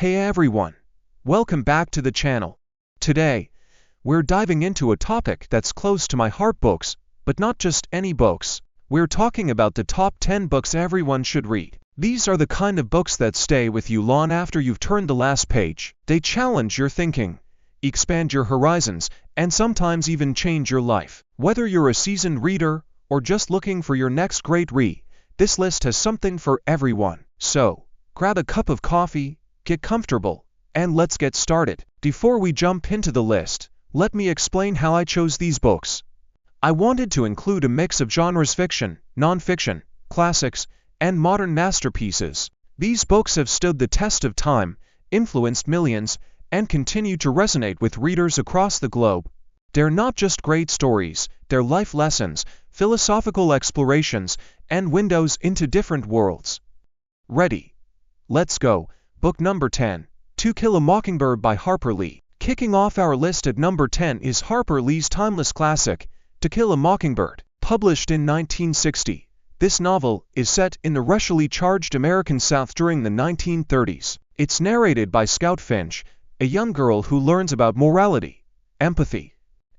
Hey everyone! Welcome back to the channel. Today, we're diving into a topic that's close to my heart: books, but not just any books. We're talking about the top 10 books everyone should read. These are the kind of books that stay with you long after you've turned the last page. They challenge your thinking, expand your horizons, and sometimes even change your life. Whether you're a seasoned reader or just looking for your next great read, this list has something for everyone. So, grab a cup of coffee, get comfortable, and let's get started. Before we jump into the list, let me explain how I chose these books. I wanted to include a mix of genres: fiction, non-fiction, classics, and modern masterpieces. These books have stood the test of time, influenced millions, and continue to resonate with readers across the globe. They're not just great stories, they're life lessons, philosophical explorations, and windows into different worlds. Ready? Let's go. Book number 10, To Kill a Mockingbird by Harper Lee. Kicking off our list at number 10 is Harper Lee's timeless classic, To Kill a Mockingbird. Published in 1960, this novel is set in the racially charged American South during the 1930s. It's narrated by Scout Finch, a young girl who learns about morality, empathy,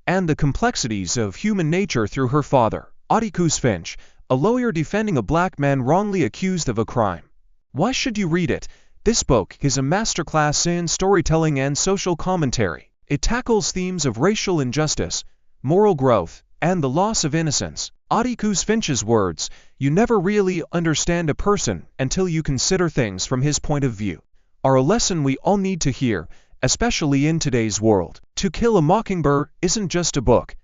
and the complexities of human nature through her father, Atticus Finch, a lawyer defending a black man wrongly accused of a crime. Why should you read it? This book is a masterclass in storytelling and social commentary. It tackles themes of racial injustice, moral growth, and the loss of innocence. Atticus Finch's words, "You never really understand a person until you consider things from his point of view," are a lesson we all need to hear, especially in today's world. To Kill a Mockingbird isn't just a book.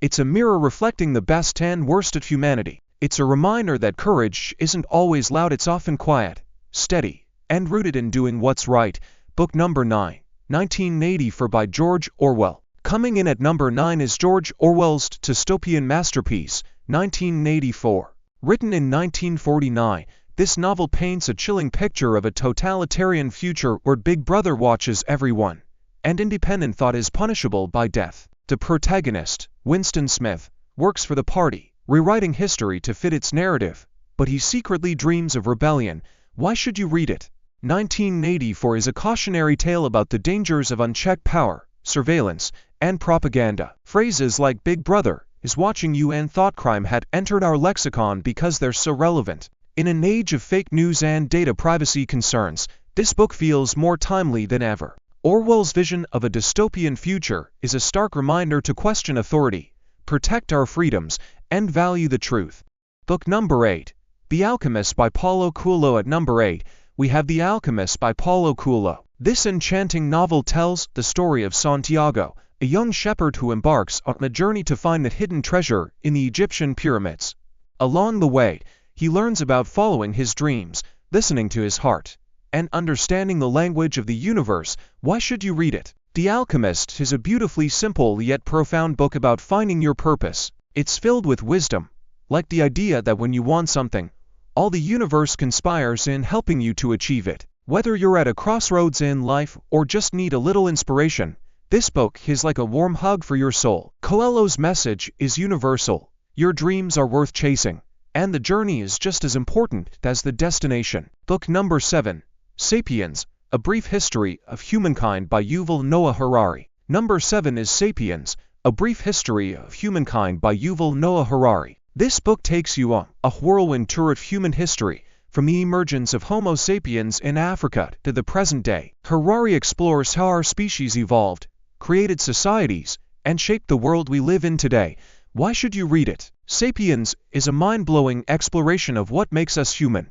It's a mirror reflecting the best and worst of humanity. It's a reminder that courage isn't always loud, it's often quiet, steady, and rooted in doing what's right. Book number 9, 1984 by George Orwell. Coming in at number 9 is George Orwell's dystopian masterpiece, 1984. Written in 1949, this novel paints a chilling picture of a totalitarian future where Big Brother watches everyone, and independent thought is punishable by death. The protagonist, Winston Smith, works for the party, rewriting history to fit its narrative, but he secretly dreams of rebellion. Why should you read it? 1984 is a cautionary tale about the dangers of unchecked power, surveillance, and propaganda. Phrases like "Big Brother is watching you" and "thought crime" had entered our lexicon because they're so relevant. In an age of fake news and data privacy concerns, this book feels more timely than ever. Orwell's vision of a dystopian future is a stark reminder to question authority, protect our freedoms, and value the truth. Book number 8, The Alchemist by Paulo Coelho. At number 8, we have The Alchemist by Paulo Coelho. This enchanting novel tells the story of Santiago, a young shepherd who embarks on a journey to find the hidden treasure in the Egyptian pyramids. Along the way, he learns about following his dreams, listening to his heart, and understanding the language of the universe. Why should you read it? The Alchemist is a beautifully simple yet profound book about finding your purpose. It's filled with wisdom, like the idea that when you want something, all the universe conspires in helping you to achieve it. Whether you're at a crossroads in life or just need a little inspiration, this book is like a warm hug for your soul. Coelho's message is universal. Your dreams are worth chasing, and the journey is just as important as the destination. Book number 7, Sapiens, A Brief History of Humankind by Yuval Noah Harari. Number 7 is Sapiens, A Brief History of Humankind by Yuval Noah Harari. This book takes you on a whirlwind tour of human history, from the emergence of Homo sapiens in Africa to the present day. Harari explores how our species evolved, created societies, and shaped the world we live in today. Why should you read it? Sapiens is a mind-blowing exploration of what makes us human.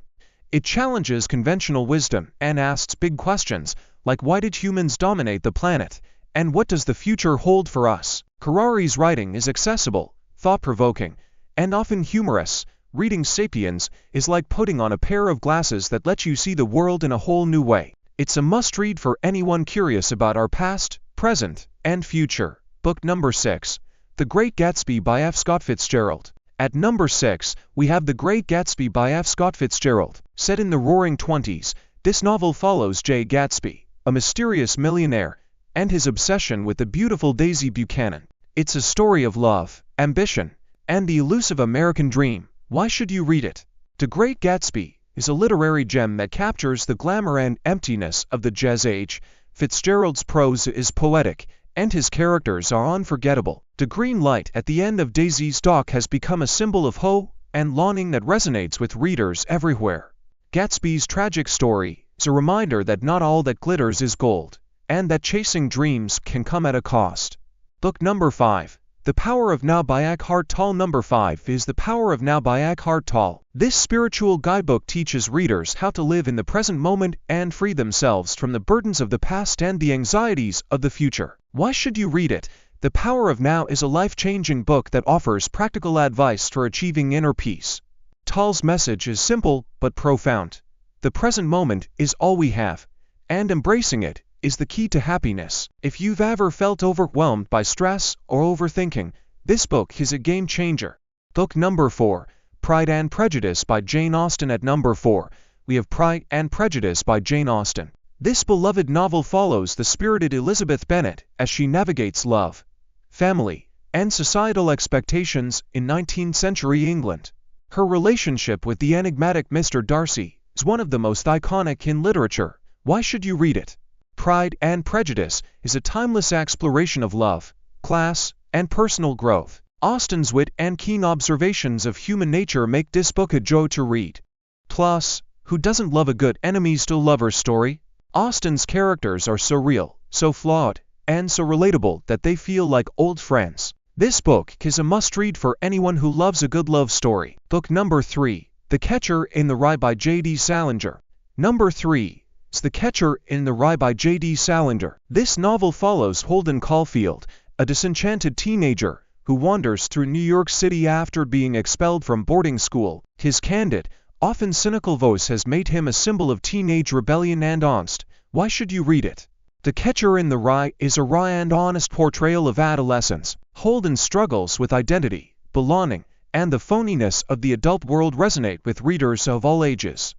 It challenges conventional wisdom and asks big questions, like why did humans dominate the planet, and what does the future hold for us? Harari's writing is accessible, thought-provoking, and often humorous. Reading Sapiens is like putting on a pair of glasses that let you see the world in a whole new way. It's a must-read for anyone curious about our past, present, and future. Book number 6, The Great Gatsby by F. Scott Fitzgerald. At number 6, we have The Great Gatsby by F. Scott Fitzgerald. Set in the Roaring Twenties, this novel follows J. Gatsby, a mysterious millionaire, and his obsession with the beautiful Daisy Buchanan. It's a story of love, ambition, and the elusive American dream. Why should you read it? The Great Gatsby is a literary gem that captures the glamour and emptiness of the jazz age. Fitzgerald's prose is poetic, and his characters are unforgettable. The green light at the end of Daisy's dock has become a symbol of hope and longing that resonates with readers everywhere. Gatsby's tragic story is a reminder that not all that glitters is gold, and that chasing dreams can come at a cost. Book number 5. The Power of Now by Eckhart Tolle. Number 5 is The Power of Now by Eckhart Tolle. This spiritual guidebook teaches readers how to live in the present moment and free themselves from the burdens of the past and the anxieties of the future. Why should you read it? The Power of Now is a life-changing book that offers practical advice for achieving inner peace. Tolle's message is simple but profound. The present moment is all we have, and embracing it is the key to happiness. If you've ever felt overwhelmed by stress or overthinking, this book is a game changer. Book number 4, Pride and Prejudice by Jane Austen. At number 4, we have Pride and Prejudice by Jane Austen. This beloved novel follows the spirited Elizabeth Bennet as she navigates love, family, and societal expectations in 19th century England. Her relationship with the enigmatic Mr. Darcy is one of the most iconic in literature. Why should you read it? Pride and Prejudice is a timeless exploration of love, class, and personal growth. Austen's wit and keen observations of human nature make this book a joy to read. Plus, who doesn't love a good enemies to lovers story? Austen's characters are so real, so flawed, and so relatable that they feel like old friends. This book is a must-read for anyone who loves a good love story. Book number 3, The Catcher in the Rye by J.D. Salinger. Number 3. The Catcher in the Rye by J.D. Salinger. This novel follows Holden Caulfield, a disenchanted teenager who wanders through New York City after being expelled from boarding school. His candid, often cynical voice has made him a symbol of teenage rebellion and angst. Why should you read it? The Catcher in the Rye is a raw and honest portrayal of adolescence. Holden's struggles with identity, belonging, and the phoniness of the adult world resonate with readers of all ages.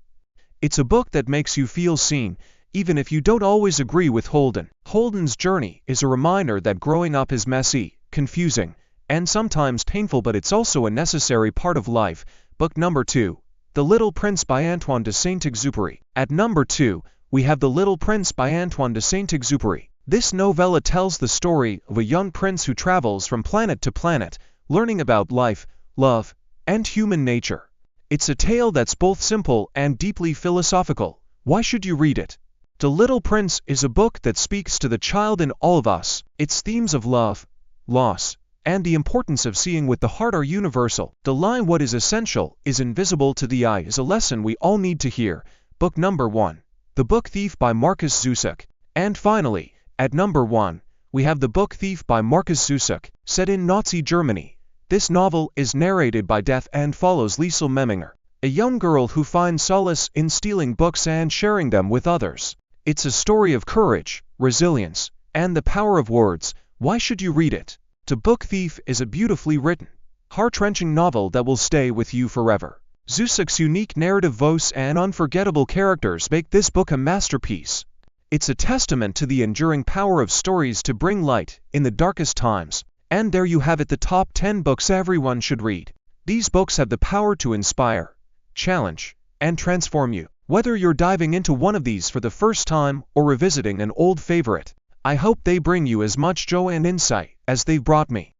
It's a book that makes you feel seen, even if you don't always agree with Holden. Holden's journey is a reminder that growing up is messy, confusing, and sometimes painful, but it's also a necessary part of life. Book number 2, The Little Prince by Antoine de Saint-Exupéry. At number 2, we have The Little Prince by Antoine de Saint-Exupéry. This novella tells the story of a young prince who travels from planet to planet, learning about life, love, and human nature. It's a tale that's both simple and deeply philosophical. Why should you read it? The Little Prince is a book that speaks to the child in all of us. Its themes of love, loss, and the importance of seeing with the heart are universal. The line "what is essential is invisible to the eye" is a lesson we all need to hear. Book number 1, The Book Thief by Markus Zusak. And finally, at number 1, we have The Book Thief by Markus Zusak. Set in Nazi Germany, this novel is narrated by Death and follows Liesel Memminger, a young girl who finds solace in stealing books and sharing them with others. It's a story of courage, resilience, and the power of words. Why should you read it? The Book Thief is a beautifully written, heart-wrenching novel that will stay with you forever. Zusak's unique narrative voice and unforgettable characters make this book a masterpiece. It's a testament to the enduring power of stories to bring light in the darkest times. And there you have it, the top 10 books everyone should read. These books have the power to inspire, challenge, and transform you. Whether you're diving into one of these for the first time or revisiting an old favorite, I hope they bring you as much joy and insight as they've brought me.